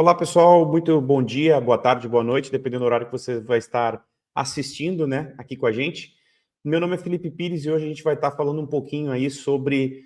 Olá, pessoal, muito bom dia, boa tarde, boa noite, dependendo do horário que você vai estar assistindo, né, aqui com a gente. Meu nome é Felipe Pires e hoje a gente vai estar falando um pouquinho aí sobre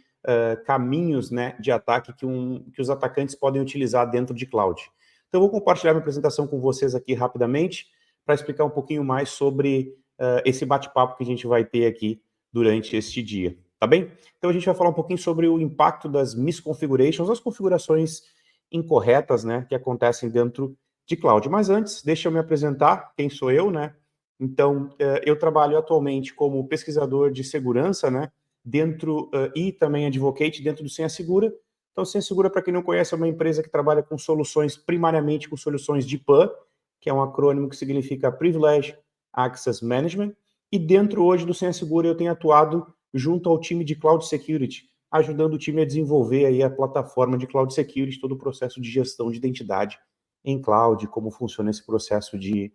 caminhos, né, de ataque que os atacantes podem utilizar dentro de cloud. Então, eu vou compartilhar minha apresentação com vocês aqui rapidamente para explicar um pouquinho mais sobre esse bate-papo que a gente vai ter aqui durante este dia, tá bem? Então, a gente vai falar um pouquinho sobre o impacto das misconfigurations, as configurações incorretas, né, que acontecem dentro de cloud. Mas antes, deixa eu me apresentar, quem sou eu, né? Então, eu trabalho atualmente como pesquisador de segurança, né, dentro e também advocate dentro do Senha Segura. Então, Senha Segura, para quem não conhece, é uma empresa que trabalha com soluções, primariamente com soluções de PAN, que é um acrônimo que significa Privilege Access Management, e dentro hoje do Senha Segura eu tenho atuado junto ao time de Cloud Security, ajudando o time a desenvolver aí a plataforma de Cloud Security, todo o processo de gestão de identidade em cloud, como funciona esse processo de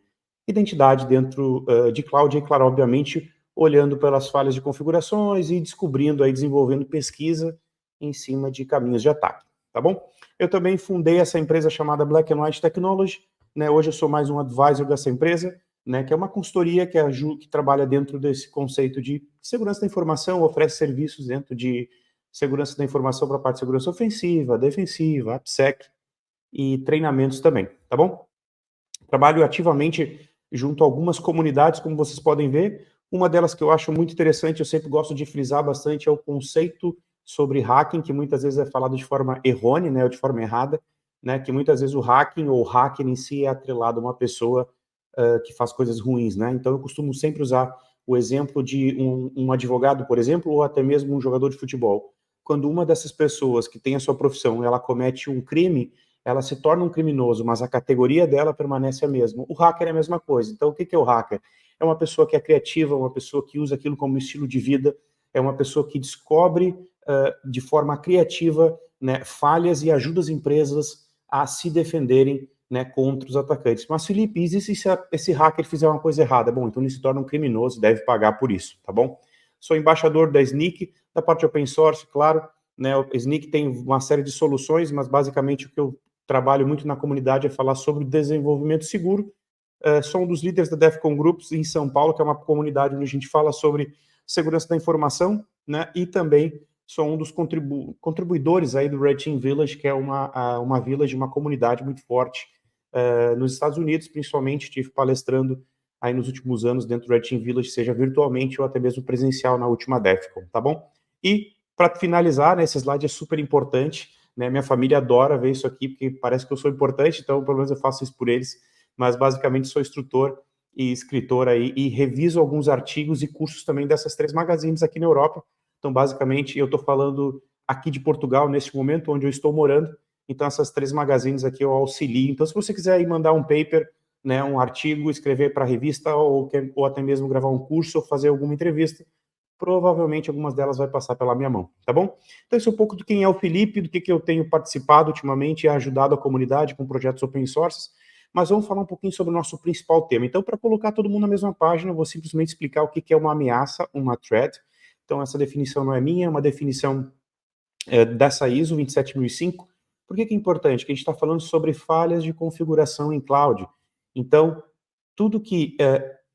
identidade dentro de cloud, e claro, obviamente, olhando pelas falhas de configurações e descobrindo aí, desenvolvendo pesquisa em cima de caminhos de ataque, tá bom? Eu também fundei essa empresa chamada Black and White Technology, né? Hoje eu sou mais um advisor dessa empresa, né, que é uma consultoria que trabalha dentro desse conceito de segurança da informação, oferece serviços dentro de segurança da informação para a parte de segurança ofensiva, defensiva, AppSec e treinamentos também, tá bom? Trabalho ativamente junto a algumas comunidades, como vocês podem ver. Uma delas que eu acho muito interessante, eu sempre gosto de frisar bastante, é o conceito sobre hacking, que muitas vezes é falado de forma errônea, né, ou de forma errada, né, que muitas vezes o hacking ou o hacker em si é atrelado a uma pessoa que faz coisas ruins, né? Então eu costumo sempre usar o exemplo de um advogado, por exemplo, ou até mesmo um jogador de futebol. Quando uma dessas pessoas que tem a sua profissão, ela comete um crime, ela se torna um criminoso, mas a categoria dela permanece a mesma. O hacker é a mesma coisa. Então, o que é o hacker? É uma pessoa que é criativa, uma pessoa que usa aquilo como estilo de vida, é uma pessoa que descobre de forma criativa, né, falhas e ajuda as empresas a se defenderem, né, contra os atacantes. Mas, Felipe, e se esse hacker fizer uma coisa errada? Bom, então ele se torna um criminoso e deve pagar por isso, tá bom? Sou embaixador da Snyk, da parte open source, claro, né, o Snyk tem uma série de soluções, mas basicamente o que eu trabalho muito na comunidade é falar sobre desenvolvimento seguro. Sou um dos líderes da DEFCON Groups em São Paulo, que é uma comunidade onde a gente fala sobre segurança da informação, né, e também sou um dos contribuidores aí do Red Team Village, que é uma village, uma comunidade muito forte nos Estados Unidos, principalmente. Estive palestrando aí nos últimos anos dentro do Red Team Village, seja virtualmente ou até mesmo presencial na última DEFCON, tá bom? E, para finalizar, né, esse slide é super importante, né, minha família adora ver isso aqui, porque parece que eu sou importante, então pelo menos eu faço isso por eles, mas basicamente sou instrutor e escritor aí, e reviso alguns artigos e cursos também dessas 3 magazines aqui na Europa. Então, basicamente, eu estou falando aqui de Portugal, neste momento, onde eu estou morando. Então, essas 3 magazines aqui eu auxilio. Então, se você quiser aí mandar um paper, né, um artigo, escrever para a revista, ou até mesmo gravar um curso ou fazer alguma entrevista, provavelmente algumas delas vai passar pela minha mão, tá bom? Então, isso é um pouco do quem é o Felipe, do que eu tenho participado ultimamente e ajudado a comunidade com projetos open source, mas vamos falar um pouquinho sobre o nosso principal tema. Então, para colocar todo mundo na mesma página, eu vou simplesmente explicar o que é uma ameaça, uma threat. Então, essa definição não é minha, é uma definição dessa ISO 27005. Por que é importante? Porque a gente está falando sobre falhas de configuração em cloud. Então, tudo que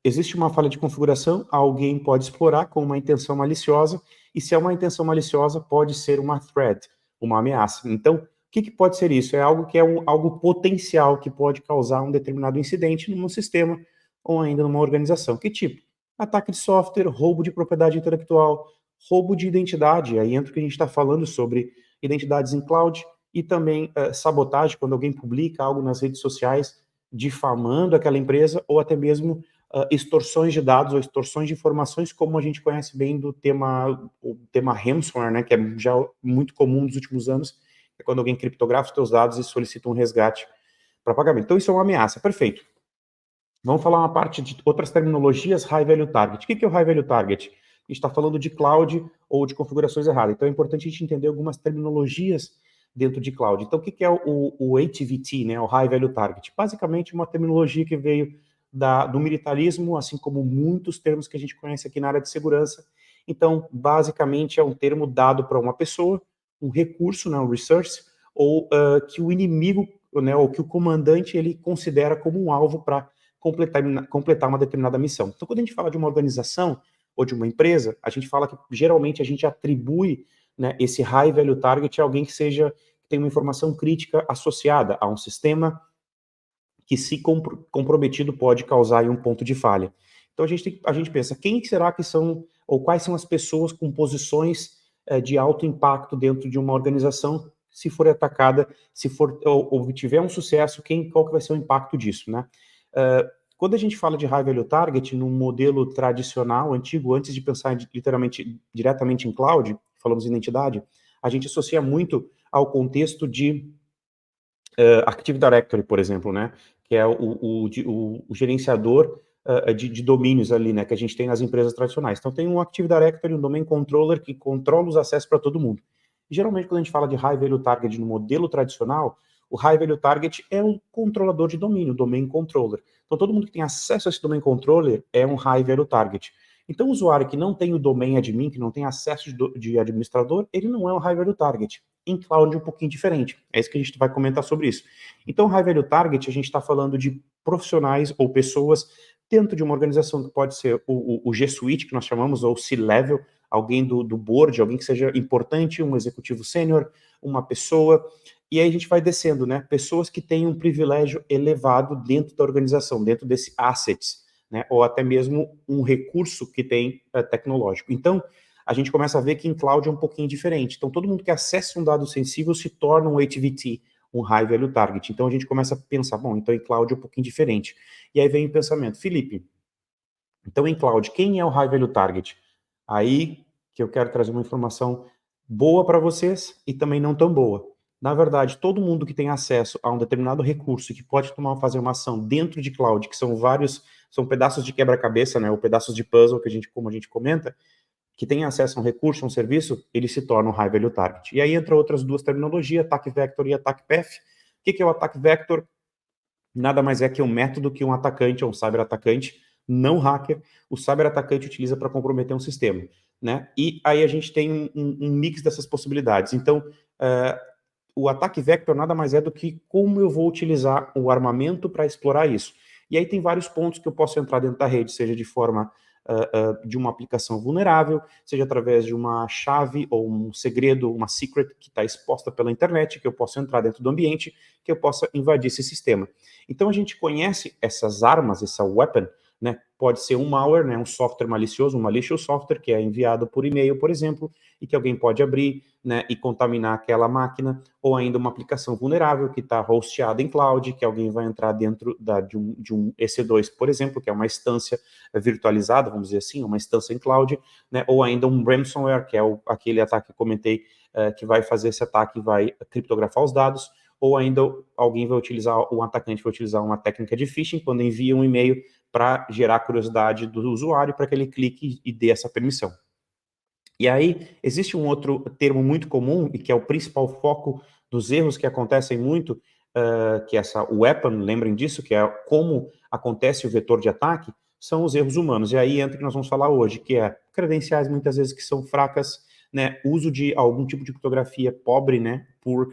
existe uma falha de configuração, alguém pode explorar com uma intenção maliciosa, e se é uma intenção maliciosa, pode ser uma threat, uma ameaça. Então, o que pode ser isso? É algo que é algo potencial que pode causar um determinado incidente num sistema ou ainda numa organização. Que tipo? Ataque de software, roubo de propriedade intelectual, roubo de identidade. Aí entra o que a gente está falando sobre identidades em cloud, e também sabotagem, quando alguém publica algo nas redes sociais difamando aquela empresa, ou até mesmo extorsões de dados ou extorsões de informações, como a gente conhece bem do o tema ransomware, né, que é já muito comum nos últimos anos, é quando alguém criptografa os seus dados e solicita um resgate para pagamento. Então, isso é uma ameaça, perfeito. Vamos falar uma parte de outras terminologias, High Value Target. O que é o High Value Target? A gente está falando de cloud ou de configurações erradas. Então, é importante a gente entender algumas terminologias dentro de cloud. Então, o que é o HVT, né, o High Value Target? Basicamente, uma terminologia que veio do militarismo, assim como muitos termos que a gente conhece aqui na área de segurança. Então, basicamente, é um termo dado para uma pessoa, um recurso, né, um resource, ou que o inimigo né, ou que o comandante ele considera como um alvo para completar uma determinada missão. Então, quando a gente fala de uma organização ou de uma empresa, a gente fala que geralmente a gente atribui, né, esse high value target a alguém que tem uma informação crítica associada a um sistema que, se comprometido, pode causar aí um ponto de falha. Então a gente pensa, quem será que são, ou quais são as pessoas com posições de alto impacto dentro de uma organização, se for atacada, se for ou tiver um sucesso, qual que vai ser o impacto disso, né? Quando a gente fala de high value target, num modelo tradicional, antigo, antes de pensar literalmente, diretamente em cloud, falamos em identidade, a gente associa muito ao contexto de Active Directory, por exemplo, né? Que é o gerenciador de domínios ali, né? Que a gente tem nas empresas tradicionais. Então, tem um Active Directory, um Domain Controller que controla os acessos para todo mundo. E, geralmente, quando a gente fala de High Value Target no modelo tradicional, o High Value Target é um controlador de domínio, Domain Controller. Então, todo mundo que tem acesso a esse Domain Controller é um High Value Target. Então, o usuário que não tem o domain admin, que não tem acesso de administrador, ele não é um High Value Target. Em cloud um pouquinho diferente. É isso que a gente vai comentar sobre isso. Então, High Value Target, a gente está falando de profissionais ou pessoas dentro de uma organização que pode ser o G Suite, que nós chamamos, ou C-Level, alguém do board, alguém que seja importante, um executivo sênior, uma pessoa, e aí a gente vai descendo, né? Pessoas que têm um privilégio elevado dentro da organização, dentro desse assets, né? Ou até mesmo um recurso que tem tecnológico. Então, a gente começa a ver que em cloud é um pouquinho diferente. Então, todo mundo que acessa um dado sensível se torna um HVT, um High Value Target. Então, a gente começa a pensar, bom, então em cloud é um pouquinho diferente. E aí vem o pensamento, Felipe, então em cloud, quem é o High Value Target? Aí que eu quero trazer uma informação boa para vocês e também não tão boa. Na verdade, todo mundo que tem acesso a um determinado recurso que pode fazer uma ação dentro de cloud, que são pedaços de quebra-cabeça, né, ou pedaços de puzzle como a gente comenta, que tem acesso a um recurso, a um serviço, ele se torna um High Value Target. E aí entra outras duas terminologias, Attack Vector e Attack Path. O que é o Attack Vector? Nada mais é que um método que um atacante, ou um cyber-atacante, não hacker, o cyber-atacante utiliza para comprometer um sistema, né? E aí a gente tem um mix dessas possibilidades. Então, o ataque vector nada mais é do que como eu vou utilizar o armamento para explorar isso. E aí tem vários pontos que eu posso entrar dentro da rede, seja de forma de uma aplicação vulnerável, seja através de uma chave ou um segredo, uma secret que está exposta pela internet, que eu posso entrar dentro do ambiente, que eu possa invadir esse sistema. Então a gente conhece essas armas, essa weapon, né? Pode ser um malware, né? Um software malicioso, um malicious software que é enviado por e-mail, por exemplo, e que alguém pode abrir, né, e contaminar aquela máquina, ou ainda uma aplicação vulnerável que está hosteada em cloud, que alguém vai entrar dentro de um EC2, por exemplo, que é uma instância virtualizada, vamos dizer assim, uma instância em cloud, né, ou ainda um ransomware, que é aquele ataque que eu comentei, que vai fazer esse ataque e vai criptografar os dados, ou ainda um atacante vai utilizar uma técnica de phishing, quando envia um e-mail para gerar curiosidade do usuário, para que ele clique e dê essa permissão. E aí, existe um outro termo muito comum, e que é o principal foco dos erros que acontecem muito, que é essa weapon, lembrem disso, que é como acontece o vetor de ataque, são os erros humanos. E aí entra o que nós vamos falar hoje, que é credenciais muitas vezes que são fracas, né, uso de algum tipo de criptografia pobre, né, poor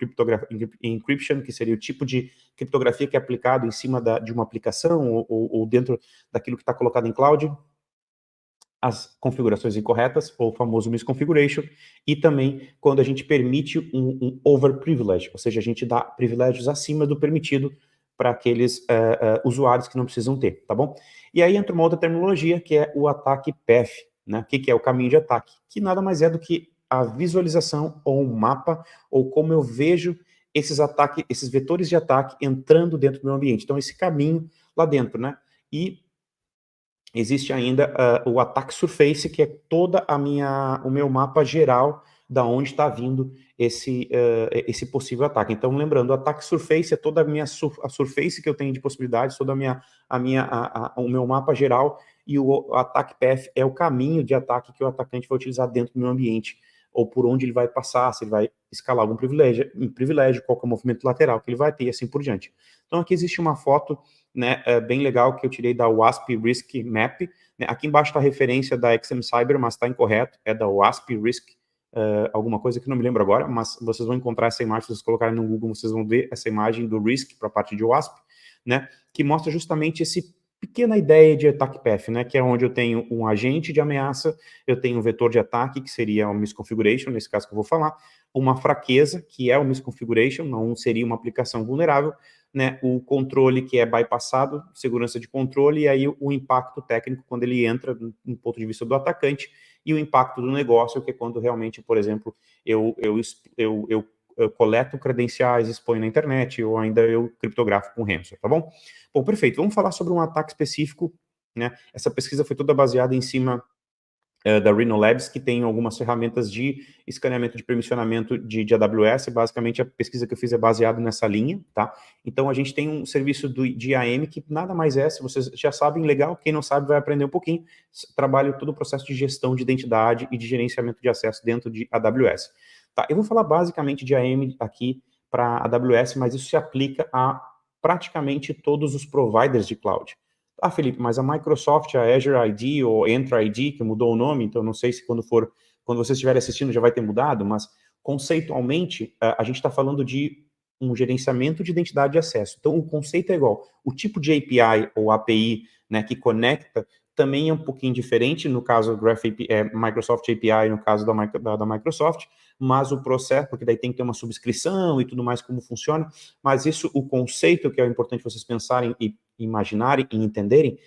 encryption, que seria o tipo de criptografia que é aplicado em cima de uma aplicação ou dentro daquilo que está colocado em cloud, as configurações incorretas, ou o famoso misconfiguration, e também quando a gente permite um overprivilege, ou seja, a gente dá privilégios acima do permitido para aqueles usuários que não precisam ter, tá bom? E aí entra uma outra terminologia, que é o ataque path, né? O que é o caminho de ataque? Que nada mais é do que a visualização ou um mapa, ou como eu vejo esses vetores de ataque entrando dentro do meu ambiente. Então, esse caminho lá dentro, né? E existe ainda o Attack Surface, que é o meu mapa geral da onde está vindo esse possível ataque. Então, lembrando, o Attack Surface é toda a surface que eu tenho de possibilidades, toda o meu mapa geral, e o Attack Path é o caminho de ataque que o atacante vai utilizar dentro do meu ambiente, ou por onde ele vai passar, se ele vai escalar algum privilégio, qual é o movimento lateral que ele vai ter, e assim por diante. Então, aqui existe uma foto, né, bem legal, que eu tirei da WASP Risk Map, né? Aqui embaixo está a referência da XM Cyber, mas está incorreto, é da WASP Risk alguma coisa que eu não me lembro agora, mas vocês vão encontrar essa imagem, se vocês colocarem no Google, vocês vão ver essa imagem do RISC para a parte de WASP, né, que mostra justamente esse pequena ideia de attack path, né, que é onde eu tenho um agente de ameaça, eu tenho um vetor de ataque, que seria uma misconfiguration, nesse caso que eu vou falar, uma fraqueza, que é o misconfiguration, não seria uma aplicação vulnerável, né, o controle que é bypassado, segurança de controle, e aí o impacto técnico quando ele entra no ponto de vista do atacante, e o impacto do negócio, que é quando realmente, por exemplo, eu coleto credenciais, exponho na internet, ou ainda eu criptografo com ransom, tá bom? Bom, perfeito. Vamos falar sobre um ataque específico, né? Essa pesquisa foi toda baseada em cima da Rhino Labs, que tem algumas ferramentas de escaneamento de permissionamento de AWS. Basicamente, a pesquisa que eu fiz é baseada nessa linha, tá? Então, a gente tem um serviço de IAM que nada mais é, se vocês já sabem, legal, quem não sabe vai aprender um pouquinho, trabalha todo o processo de gestão de identidade e de gerenciamento de acesso dentro de AWS. Tá, eu vou falar basicamente de IAM aqui para AWS, mas isso se aplica a praticamente todos os providers de cloud. Ah, Felipe, mas a Microsoft, a Azure ID ou Entra ID, que mudou o nome, então não sei se quando vocês estiverem assistindo já vai ter mudado, mas conceitualmente a gente está falando de um gerenciamento de identidade de acesso. Então o conceito é igual. O tipo de API ou API, né, que conecta também é um pouquinho diferente, no caso do Microsoft API, no caso da Microsoft, mas o processo, porque daí tem que ter uma subscrição e tudo mais, como funciona, mas isso, o conceito que é importante vocês pensarem e imaginarem e entenderem,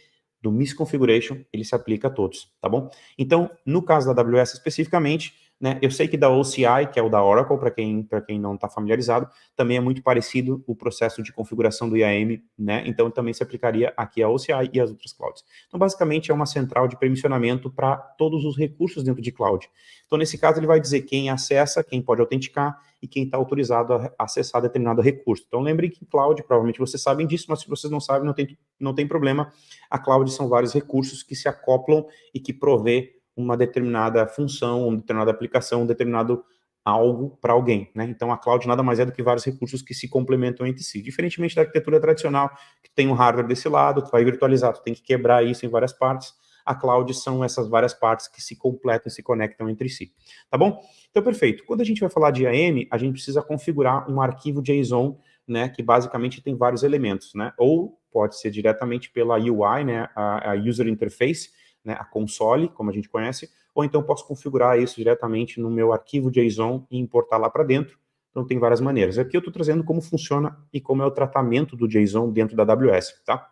do misconfiguration, ele se aplica a todos, tá bom? Então, no caso da AWS especificamente, né, eu sei que da OCI, que é o da Oracle, para quem não está familiarizado, também é muito parecido o processo de configuração do IAM, né? Então, também se aplicaria aqui a OCI e as outras clouds. Então, basicamente, é uma central de permissionamento para todos os recursos dentro de cloud. Então, nesse caso, ele vai dizer quem acessa, quem pode autenticar e quem está autorizado a acessar determinado recurso. Então, lembrem que cloud, provavelmente vocês sabem disso, mas se vocês não sabem, não tem problema. A cloud são vários recursos que se acoplam e que provê uma determinada função, uma determinada aplicação, um determinado algo para alguém, né? Então, a cloud nada mais é do que vários recursos que se complementam entre si. Diferentemente da arquitetura tradicional, que tem um hardware desse lado, tu vai virtualizar, tu tem que quebrar isso em várias partes. A cloud são essas várias partes que se completam e se conectam entre si, tá bom? Então, perfeito. Quando a gente vai falar de IAM, a gente precisa configurar um arquivo JSON, né, que basicamente tem vários elementos, né? Ou pode ser diretamente pela UI, né, a User Interface, né, a console, como a gente conhece, ou então posso configurar isso diretamente no meu arquivo JSON e importar lá para dentro. Então tem várias maneiras. Aqui eu estou trazendo como funciona e como é o tratamento do JSON dentro da AWS, tá?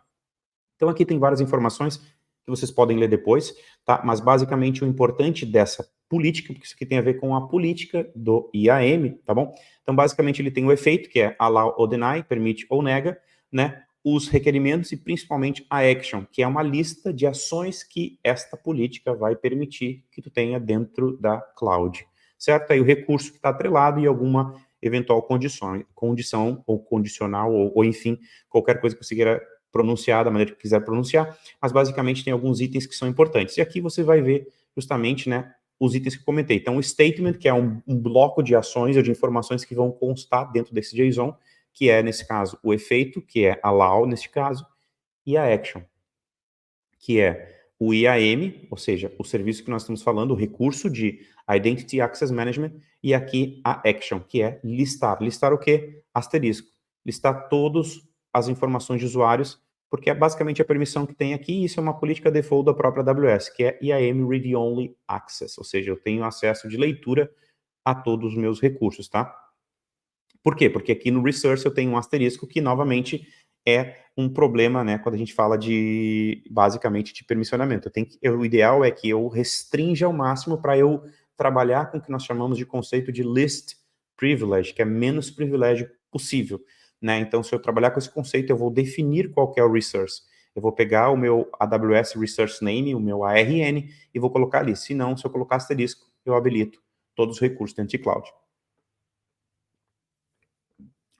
Então aqui tem várias informações que vocês podem ler depois, tá? Mas basicamente o importante dessa política, porque isso aqui tem a ver com a política do IAM, tá bom? Então basicamente ele tem o efeito, que é allow ou deny, permite ou nega, né? Os requerimentos e principalmente a action, que é uma lista de ações que esta política vai permitir que tu tenha dentro da cloud, certo? Aí o recurso que está atrelado e alguma eventual condição ou condicional, ou enfim, qualquer coisa que você queira pronunciar da maneira que quiser pronunciar, mas basicamente tem alguns itens que são importantes. E aqui você vai ver justamente, né, os itens que eu comentei. Então, o statement, que é um bloco de ações ou de informações que vão constar dentro desse JSON, que é, nesse caso, o efeito, que é allow, nesse caso, e a action, que é o IAM, ou seja, o serviço que nós estamos falando, o recurso de Identity Access Management, e aqui a action, que é listar. Listar o quê? Asterisco. Listar todas as informações de usuários, porque é basicamente a permissão que tem aqui, e isso é uma política default da própria AWS, que é IAM Read Only Access, ou seja, eu tenho acesso de leitura a todos os meus recursos, tá? Por quê? Porque aqui no Resource eu tenho um asterisco que, novamente, é um problema, né, quando a gente fala de, basicamente, de permissionamento. O ideal é que eu restrinja ao máximo para eu trabalhar com o que nós chamamos de conceito de least privilege, que é menos privilégio possível, né? Então, se eu trabalhar com esse conceito, eu vou definir qual que é o resource. Eu vou pegar o meu AWS Resource Name, o meu ARN, e vou colocar ali. Se não, se eu colocar asterisco, eu habilito todos os recursos dentro de cloud.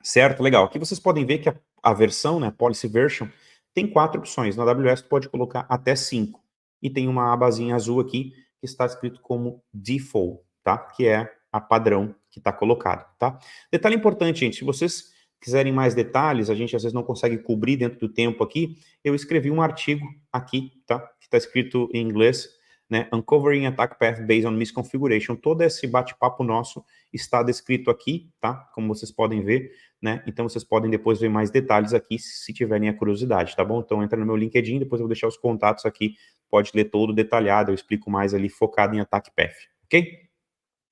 Certo, legal. Aqui vocês podem ver que a versão, né, Policy Version, tem 4 opções. Na AWS tu pode colocar até 5. E tem uma abazinha azul aqui que está escrito como Default, tá? Que é a padrão que está colocado, tá? Detalhe importante, gente, se vocês quiserem mais detalhes, a gente às vezes não consegue cobrir dentro do tempo aqui, eu escrevi um artigo aqui, tá? Que está escrito em inglês, né? Uncovering Attack Path Based on Misconfiguration. Todo esse bate-papo nosso está descrito aqui, tá? Como vocês podem ver, né? Então vocês podem depois ver mais detalhes aqui se tiverem a curiosidade, tá bom? Então entra no meu LinkedIn, depois eu vou deixar os contatos aqui, pode ler todo detalhado, eu explico mais ali focado em Attack Path, ok?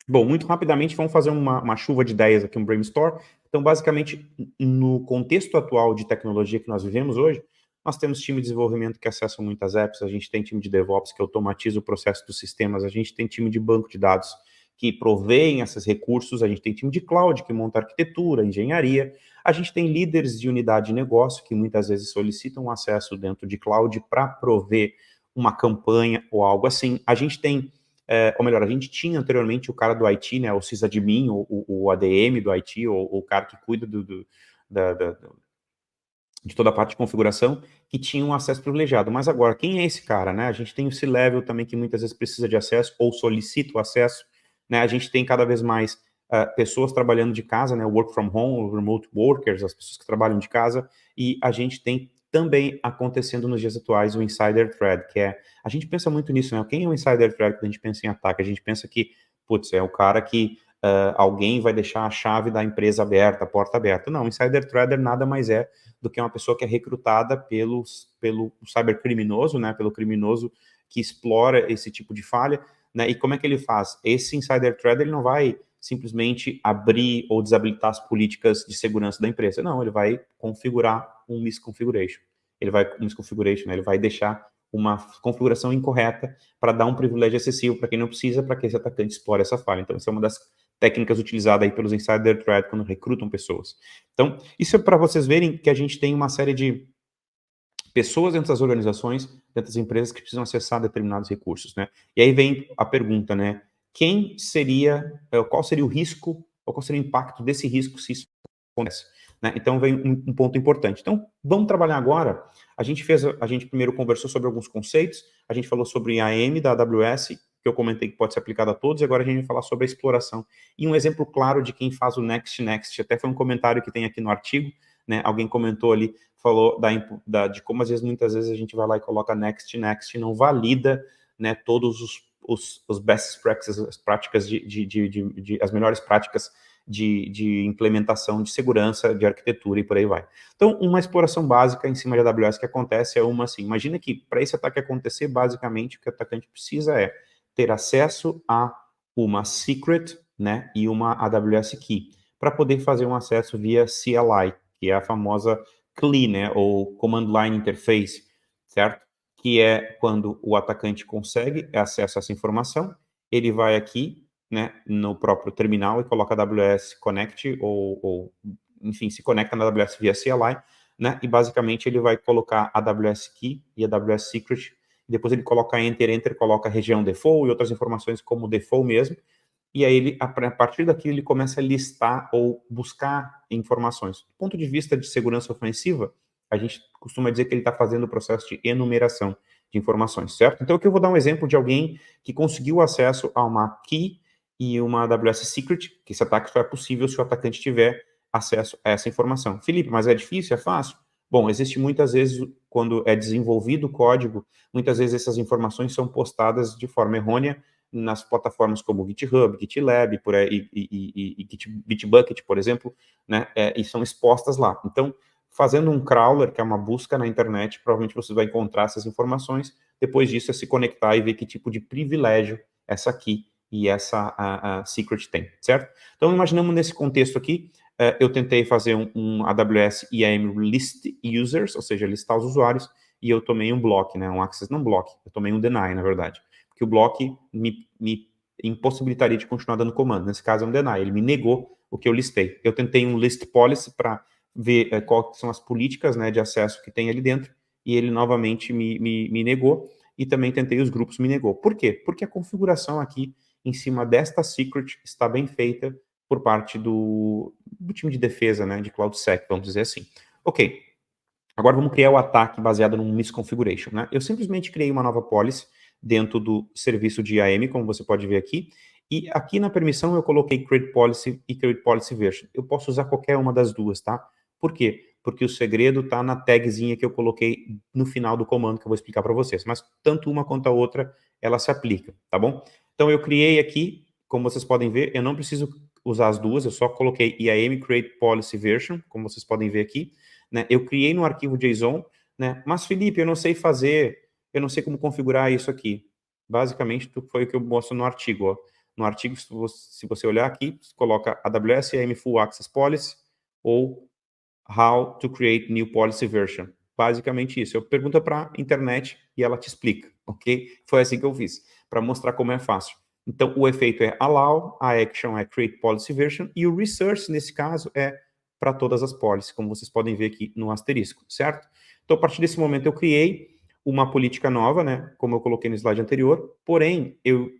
Bom, muito rapidamente vamos fazer uma chuva de ideias aqui, um brainstorm. Então, basicamente, no contexto atual de tecnologia que nós vivemos hoje, nós temos time de desenvolvimento que acessa muitas apps, a gente tem time de DevOps que automatiza o processo dos sistemas, a gente tem time de banco de dados que provém esses recursos, a gente tem time de cloud que monta arquitetura, engenharia, a gente tem líderes de unidade de negócio que muitas vezes solicitam acesso dentro de cloud para prover uma campanha ou algo assim. A gente tem ou melhor, a gente tinha anteriormente o cara do IT, né, o sysadmin, o ADM do IT, ou o cara que cuida de toda a parte de configuração, que tinha um acesso privilegiado. Mas agora, quem é esse cara, né? A gente tem o C-Level também, que muitas vezes precisa de acesso, ou solicita o acesso, né? A gente tem cada vez mais pessoas trabalhando de casa, né? Work from home, remote workers, as pessoas que trabalham de casa, e a gente tem também acontecendo nos dias atuais o Insider Threat, que é, a gente pensa muito nisso, né? Quem é o Insider Threat quando a gente pensa em ataque? A gente pensa que, putz, é o cara que alguém vai deixar a chave da empresa aberta, a porta aberta. Não, o Insider Threader nada mais é do que uma pessoa que é recrutada pelo cybercriminoso, né? Pelo criminoso que explora esse tipo de falha, né? E como é que ele faz? Esse Insider Threader, ele não vai simplesmente abrir ou desabilitar as políticas de segurança da empresa. Não, ele vai configurar um misconfiguration. Né? Ele vai deixar uma configuração incorreta para dar um privilégio excessivo para quem não precisa, para que esse atacante explore essa falha. Então, essa é uma das técnicas utilizadas aí pelos insider threat quando recrutam pessoas. Então, isso é para vocês verem que a gente tem uma série de pessoas dentro das organizações, dentro das empresas que precisam acessar determinados recursos, né? E aí vem a pergunta, né? Qual seria o risco, ou qual seria o impacto desse risco se isso acontece? Né? Então vem um ponto importante. Então, vamos trabalhar agora. A gente primeiro conversou sobre alguns conceitos, a gente falou sobre a AM da AWS, que eu comentei que pode ser aplicado a todos, e agora a gente vai falar sobre a exploração. E um exemplo claro de quem faz o Next, até foi um comentário que tem aqui no artigo, né? Alguém comentou ali, falou de como muitas vezes a gente vai lá e coloca next e não valida, né, todos os best practices, as práticas as melhores práticas de implementação de segurança, de arquitetura e por aí vai. Então, uma exploração básica em cima de AWS que acontece é uma assim, imagina que para esse ataque acontecer, basicamente o que o atacante precisa é ter acesso a uma secret, né, e uma AWS key, para poder fazer um acesso via CLI, que é a famosa CLI, né, ou Command Line Interface, certo? Que é quando o atacante consegue acesso a essa informação, ele vai aqui, né, no próprio terminal e coloca AWS Connect enfim, se conecta na AWS via CLI, né, e basicamente ele vai colocar a AWS Key e a AWS Secret, e depois ele coloca Enter, coloca a região default e outras informações como default mesmo, e aí a partir daquilo ele começa a listar ou buscar informações. Do ponto de vista de segurança ofensiva, a gente costuma dizer que ele está fazendo o processo de enumeração de informações, certo? Então aqui eu vou dar um exemplo de alguém que conseguiu acesso a uma key e uma AWS Secret, que esse ataque só é possível se o atacante tiver acesso a essa informação. Felipe, mas é difícil, é fácil? Bom, existe muitas vezes, quando é desenvolvido o código, muitas vezes essas informações são postadas de forma errônea nas plataformas como GitHub, GitLab, por aí, e Bitbucket, por exemplo, né, e são expostas lá. Então, fazendo um crawler, que é uma busca na internet, provavelmente você vai encontrar essas informações. Depois disso, é se conectar e ver que tipo de privilégio essa aqui e essa a secret tem, certo? Então, imaginamos nesse contexto aqui, eu tentei fazer um AWS IAM list users, ou seja, listar os usuários, e eu tomei um block, né, um access não block, eu tomei um deny, na verdade, porque o block me impossibilitaria de continuar dando comando. Nesse caso é um deny, ele me negou o que eu listei. Eu tentei um list policy para ver quais são as políticas, né, de acesso que tem ali dentro, e ele novamente me negou, e também tentei os grupos, me negou. Por quê? Porque a configuração aqui, em cima desta secret, está bem feita por parte do time de defesa, né, de CloudSec, vamos dizer assim. Ok, agora vamos criar o ataque baseado num misconfiguration, né? Eu simplesmente criei uma nova policy dentro do serviço de IAM, como você pode ver aqui, e aqui na permissão eu coloquei create policy e create policy version. Eu posso usar qualquer uma das duas, tá? Por quê? porque o segredo está na tagzinha que eu coloquei no final do comando que eu vou explicar para vocês. Mas tanto uma quanto a outra, ela se aplica, tá bom? Então eu criei aqui, como vocês podem ver, eu não preciso usar as duas, eu só coloquei IAM create policy version, como vocês podem ver aqui, né? Eu criei no arquivo JSON, né? Mas Felipe, eu não sei fazer, eu não sei como configurar isso aqui. Basicamente, foi o que eu mostro no artigo, ó. No artigo, se você olhar aqui, você coloca AWS IAM Full Access Policy ou How to Create New Policy Version. Basicamente isso. Eu pergunto para a internet e ela te explica, ok? Foi assim que eu fiz, para mostrar como é fácil. Então, o efeito é allow, a action é create policy version e o research, nesse caso, é para todas as policies, como vocês podem ver aqui no asterisco, certo? Então, a partir desse momento, eu criei uma política nova, né? Como eu coloquei no slide anterior, porém, eu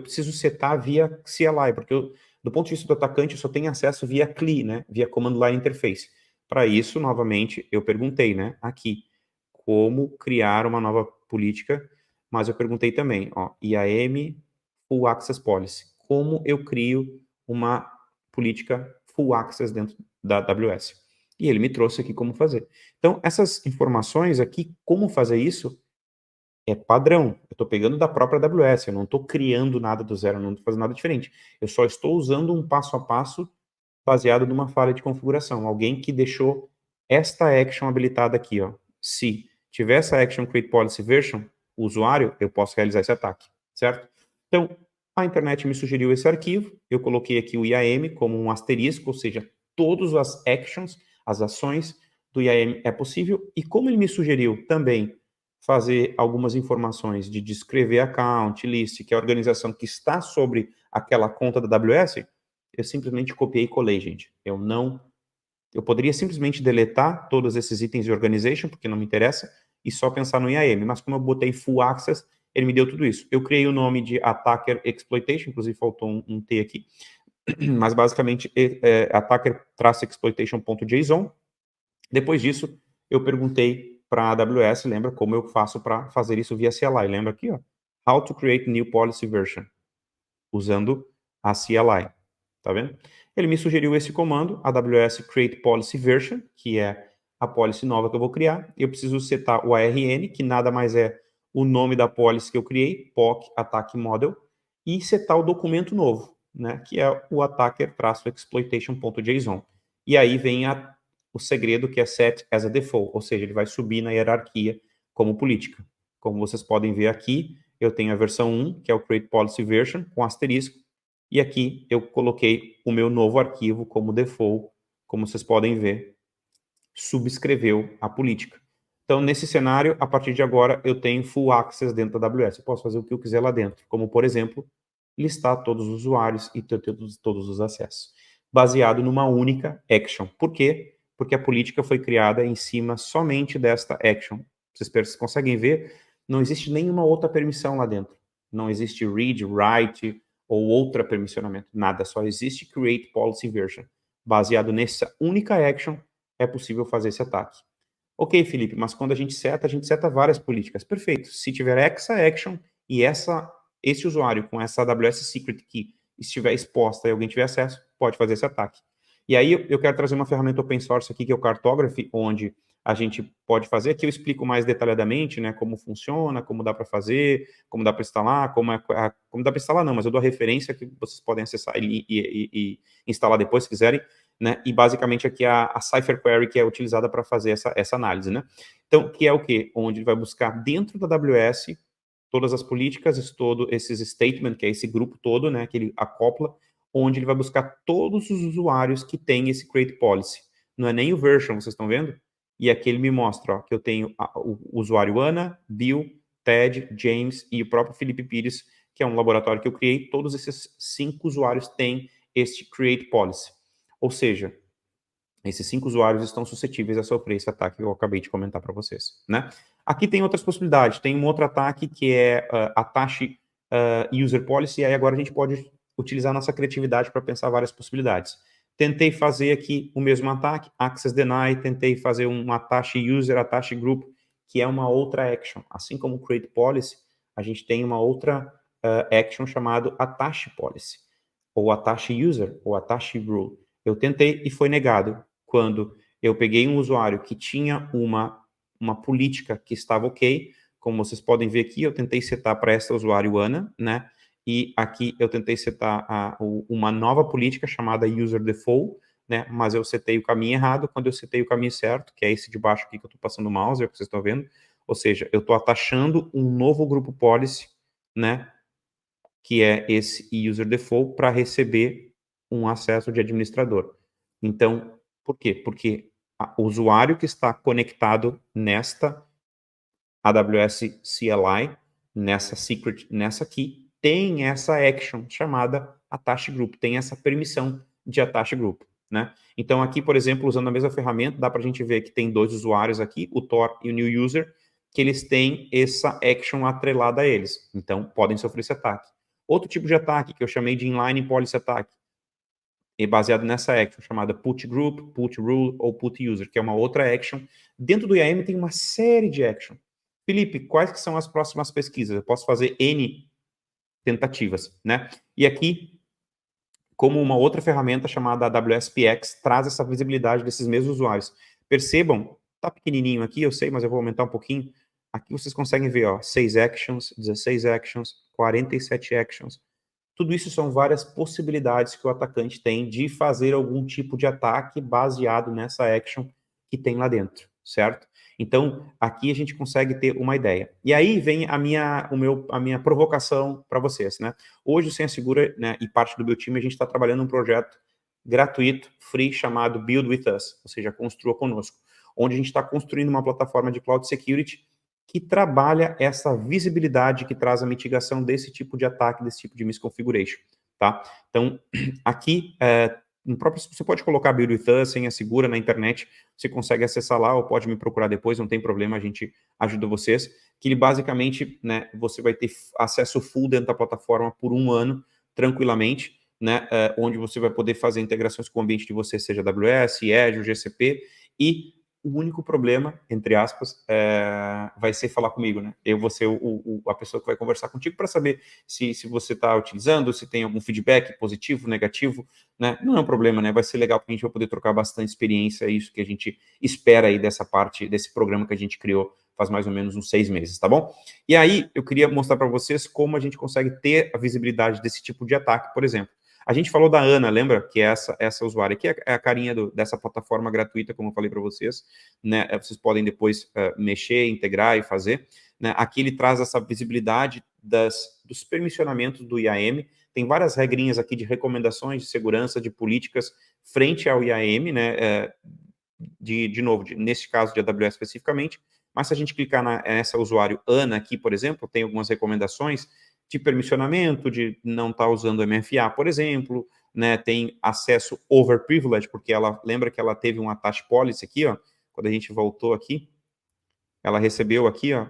preciso setar via CLI, porque do ponto de vista do atacante, eu só tenho acesso via CLI, né? Via Command Line Interface. Para isso, novamente, eu perguntei, né, aqui, como criar uma nova política, mas eu perguntei também, ó, IAM Full Access Policy, como eu crio uma política Full Access dentro da AWS. E ele me trouxe aqui como fazer. Então, essas informações aqui, como fazer isso, é padrão. Eu estou pegando da própria AWS, eu não estou criando nada do zero, eu não estou fazendo nada diferente. Eu só estou usando um passo a passo baseado numa falha de configuração. Alguém que deixou esta action habilitada aqui, ó. Se tiver essa action create policy version, o usuário, eu posso realizar esse ataque, certo? Então, a internet me sugeriu esse arquivo, eu coloquei aqui o IAM como um asterisco, ou seja, todas as actions, as ações do IAM é possível, e como ele me sugeriu também fazer algumas informações de descrever account, list, que é a organização que está sobre aquela conta da AWS, eu simplesmente copiei e colei, gente. Eu poderia simplesmente deletar todos esses itens de organization, porque não me interessa, e só pensar no IAM, mas como eu botei full access, ele me deu tudo isso. Eu criei o nome de attacker exploitation, inclusive faltou um T aqui, mas basicamente attacker-exploitation.json. Depois disso, eu perguntei para a AWS, lembra como eu faço para fazer isso via CLI? Lembra aqui, ó, how to create new policy version, usando a CLI. Tá vendo? Ele me sugeriu esse comando, AWS create policy version, que é a policy nova que eu vou criar. Eu preciso setar o ARN, que nada mais é o nome da policy que eu criei, POC Attack Model, e setar o documento novo, né, que é o attacker-exploitation.json. E aí vem o segredo que é set as a default, ou seja, ele vai subir na hierarquia como política. Como vocês podem ver aqui, eu tenho a versão 1, que é o create policy version, com asterisco, e aqui eu coloquei o meu novo arquivo como default, como vocês podem ver, subscreveu a política. Então, nesse cenário, a partir de agora, eu tenho full access dentro da AWS. Eu posso fazer o que eu quiser lá dentro, como, por exemplo, listar todos os usuários e ter todos os acessos, baseado numa única action. Por quê? Porque a política foi criada em cima somente desta action. Vocês conseguem ver? Não existe nenhuma outra permissão lá dentro. Não existe read, write ou outra permissionamento. Nada, só existe create policy version. Baseado nessa única action, é possível fazer esse ataque. Ok, Felipe, mas quando a gente seta várias políticas. Perfeito. Se tiver essa action e esse usuário com essa AWS Secret Key estiver exposta e alguém tiver acesso, pode fazer esse ataque. E aí eu quero trazer uma ferramenta open source aqui, que é o Cartography, onde a gente pode fazer, aqui eu explico mais detalhadamente, né, como funciona, como dá para fazer, como dá para instalar, como dá para instalar não, mas eu dou a referência que vocês podem acessar e instalar depois, se quiserem, né, e basicamente aqui a Cypher Query que é utilizada para fazer essa análise, né. Então, que é o quê? Onde ele vai buscar dentro da AWS todas as políticas, todo esses statement, que é esse grupo todo, né, que ele acopla, onde ele vai buscar todos os usuários que têm esse create policy. Não é nem o version, vocês estão vendo? E aqui ele me mostra, ó, que eu tenho o usuário Ana, Bill, Ted, James e o próprio Felipe Pires, que é um laboratório que eu criei. Todos esses 5 usuários têm este create policy. Ou seja, esses 5 usuários estão suscetíveis a sofrer esse ataque que eu acabei de comentar para vocês, né? Aqui tem outras possibilidades. Tem um outro ataque que é Attach User Policy, e aí agora a gente pode utilizar nossa criatividade para pensar várias possibilidades. Tentei fazer aqui o mesmo ataque, Access Deny, tentei fazer um Attach User, Attach Group, que é uma outra action. Assim como o Create Policy, a gente tem uma outra action chamado Attach Policy, ou Attach User, ou Attach Rule. Eu tentei e foi negado quando Eu peguei um usuário que tinha uma política que estava ok, como vocês podem ver aqui, eu tentei setar para essa usuário Ana, né? E aqui eu tentei setar uma nova política chamada User Default, né? Mas eu setei o caminho errado. Quando eu setei o caminho certo, que é esse de baixo aqui que eu estou passando o mouse, é o que vocês estão vendo, ou seja, eu estou atachando um novo grupo policy, né? Que é esse User Default, para receber um acesso de administrador. Então, por quê? Porque o usuário que está conectado nesta AWS CLI, nessa secret, nessa aqui, tem essa action chamada attach group, tem essa permissão de attach group, né? Então aqui, por exemplo, usando a mesma ferramenta, dá para a gente ver que tem dois usuários aqui, o Tor e o new user, que eles têm essa action atrelada a eles. Então podem sofrer esse ataque. Outro tipo de ataque que eu chamei de inline policy attack, é baseado nessa action chamada put group, put rule ou put user, que é uma outra action. Dentro do IAM tem uma série de action. Felipe, quais que são as próximas pesquisas? Eu posso fazer N tentativas, né? E aqui, como uma outra ferramenta chamada AWS PX, traz essa visibilidade desses mesmos usuários. Percebam, tá pequenininho aqui, eu sei, mas eu vou aumentar um pouquinho. Aqui vocês conseguem ver, ó, 6 actions, 16 actions, 47 actions. Tudo isso são várias possibilidades que o atacante tem de fazer algum tipo de ataque baseado nessa action que tem lá dentro, certo? Então, aqui a gente consegue ter uma ideia. E aí vem a minha provocação para vocês, né? Hoje o Senha Segura, né, e parte do meu time, a gente está trabalhando um projeto gratuito, free, chamado Build With Us, ou seja, construa conosco, onde a gente está construindo uma plataforma de cloud security que trabalha essa visibilidade, que traz a mitigação desse tipo de ataque, desse tipo de misconfiguration, tá? Então, aqui, no próprio, você pode colocar Build With Us, senha segura na internet, você consegue acessar lá ou pode me procurar depois, não tem problema, a gente ajuda vocês, que ele basicamente, né, você vai ter acesso full dentro da plataforma por 1 ano, tranquilamente, né, onde você vai poder fazer integrações com o ambiente de você, seja AWS, Azure, GCP, e o único problema, entre aspas, vai ser falar comigo, né? Eu vou ser a pessoa que vai conversar contigo para saber se você está utilizando, se tem algum feedback positivo, negativo, né? Não é um problema, né? Vai ser legal porque a gente vai poder trocar bastante experiência, é isso que a gente espera aí dessa parte, desse programa que a gente criou faz mais ou menos uns 6 meses, tá bom? E aí, eu queria mostrar para vocês como a gente consegue ter a visibilidade desse tipo de ataque, por exemplo. A gente falou da Ana, lembra? Que é essa usuária aqui, é a carinha dessa plataforma gratuita, como eu falei para vocês, né? Vocês podem depois mexer, integrar e fazer, né? Aqui ele traz essa visibilidade dos permissionamentos do IAM, tem várias regrinhas aqui de recomendações de segurança, de políticas frente ao IAM, né? De novo, nesse caso de AWS especificamente, mas se a gente clicar nessa usuário Ana aqui, por exemplo, tem algumas recomendações de permissionamento, de não estar usando o MFA, por exemplo, né, tem acesso overprivilege, porque ela, lembra que ela teve um attach policy aqui, ó, quando a gente voltou aqui, ela recebeu aqui, ó,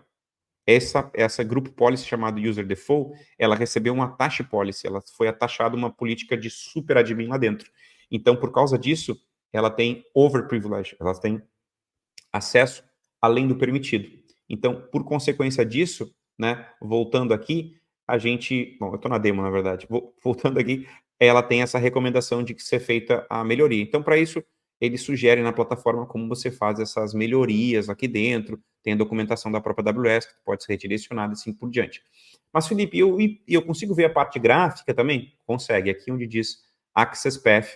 essa group policy chamada user default, ela recebeu um attach policy, ela foi atachada uma política de super admin lá dentro. Então, por causa disso, ela tem overprivilege, ela tem acesso além do permitido. Então, por consequência disso, né, voltando aqui, a gente, bom, eu estou na demo, na verdade, voltando aqui, ela tem essa recomendação de que ser feita a melhoria. Então, para isso, ele sugere na plataforma como você faz essas melhorias aqui dentro, tem a documentação da própria AWS, que pode ser redirecionada e assim por diante. Mas, Felipe, eu consigo ver a parte gráfica também? Consegue. Aqui onde diz Access Path,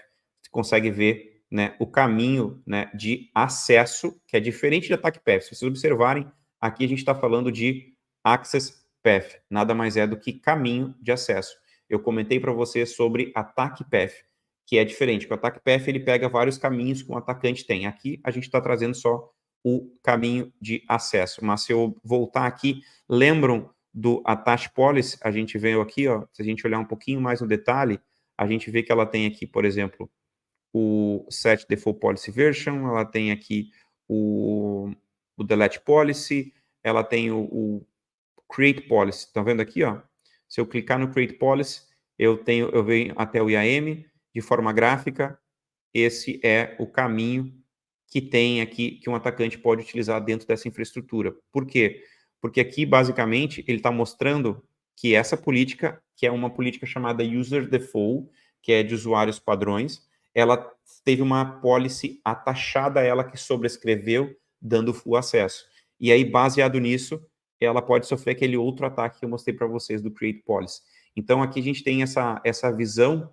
você consegue ver, né, o caminho, né, de acesso, que é diferente de Attack Path. Se vocês observarem, aqui a gente está falando de Access Path, nada mais é do que caminho de acesso. Eu comentei para vocês sobre Attack Path, que é diferente. O Attack Path ele pega vários caminhos que um atacante tem. Aqui a gente está trazendo só o caminho de acesso. Mas se eu voltar aqui, lembram do Attach Policy? A gente veio aqui, ó, se a gente olhar um pouquinho mais no detalhe, a gente vê que ela tem aqui, por exemplo, o Set Default Policy Version, ela tem aqui o Delete Policy, ela tem o Create Policy. Estão vendo aqui, ó? Se eu clicar no Create Policy, eu venho até o IAM de forma gráfica. Esse é o caminho que tem aqui, que um atacante pode utilizar dentro dessa infraestrutura. Por quê? Porque aqui, basicamente, ele está mostrando que essa política, que é uma política chamada User Default, que é de usuários padrões, ela teve uma policy atachada a ela que sobrescreveu, dando full acesso. E aí, baseado nisso, ela pode sofrer aquele outro ataque que eu mostrei para vocês do Create Policy. Então, aqui a gente tem essa visão,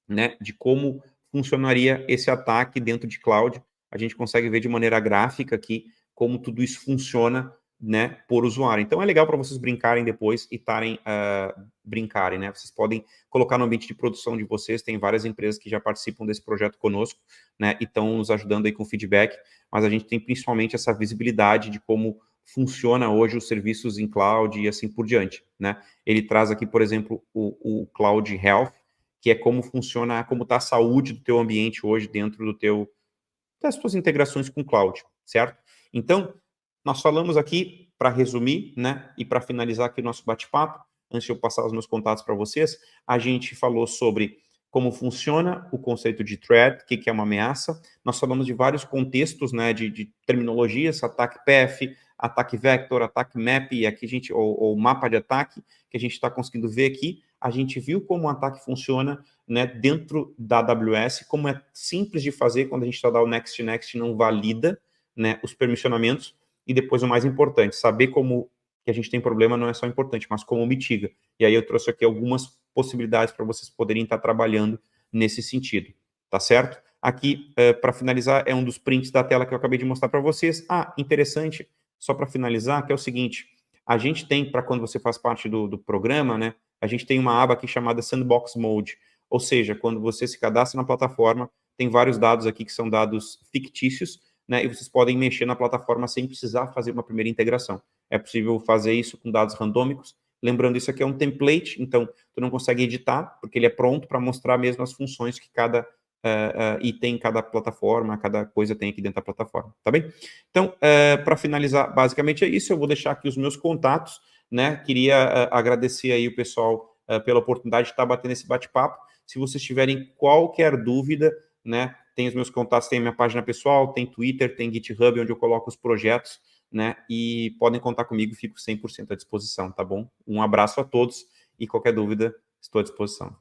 né, de como funcionaria esse ataque dentro de cloud. A gente consegue ver de maneira gráfica aqui como tudo isso funciona, né, por usuário. Então é legal para vocês brincarem depois e estarem brincarem, né? Vocês podem colocar no ambiente de produção de vocês. Tem várias empresas que já participam desse projeto conosco, né, e estão nos ajudando aí com feedback. Mas a gente tem principalmente essa visibilidade de como funciona hoje os serviços em cloud e assim por diante, né? Ele traz aqui, por exemplo, o Cloud Health, que é como funciona, como está a saúde do teu ambiente hoje dentro das tuas integrações com o cloud, certo? Então, nós falamos aqui, para resumir, né, e para finalizar aqui o nosso bate-papo, antes de eu passar os meus contatos para vocês, a gente falou sobre como funciona o conceito de threat, o que é uma ameaça. Nós falamos de vários contextos, né, de terminologias, ataque path, ataque vector, ataque map, e aqui a gente, ou mapa de ataque, que a gente está conseguindo ver aqui. A gente viu como o ataque funciona, né, dentro da AWS, como é simples de fazer quando a gente só dá o next não valida, né, os permissionamentos, e depois o mais importante, saber como que a gente tem problema não é só importante, mas como mitiga. E aí eu trouxe aqui algumas possibilidades para vocês poderem estar trabalhando nesse sentido, tá certo? Aqui, para finalizar, é um dos prints da tela que eu acabei de mostrar para vocês. Ah, interessante, só para finalizar, que é o seguinte, a gente tem, para quando você faz parte do programa, né, a gente tem uma aba aqui chamada Sandbox Mode, ou seja, quando você se cadastra na plataforma, tem vários dados aqui que são dados fictícios, né, e vocês podem mexer na plataforma sem precisar fazer uma primeira integração. É possível fazer isso com dados randômicos. Lembrando, isso aqui é um template, então tu não consegue editar, porque ele é pronto para mostrar mesmo as funções que cada item, cada plataforma, cada coisa tem aqui dentro da plataforma, tá bem? Então, para finalizar, basicamente é isso. Eu vou deixar aqui os meus contatos, né? Queria agradecer aí o pessoal pela oportunidade de estar batendo esse bate-papo. Se vocês tiverem qualquer dúvida, né, tem os meus contatos, tem a minha página pessoal, tem Twitter, tem GitHub, onde eu coloco os projetos, né, e podem contar comigo, fico 100% à disposição, tá bom? Um abraço a todos e qualquer dúvida, estou à disposição.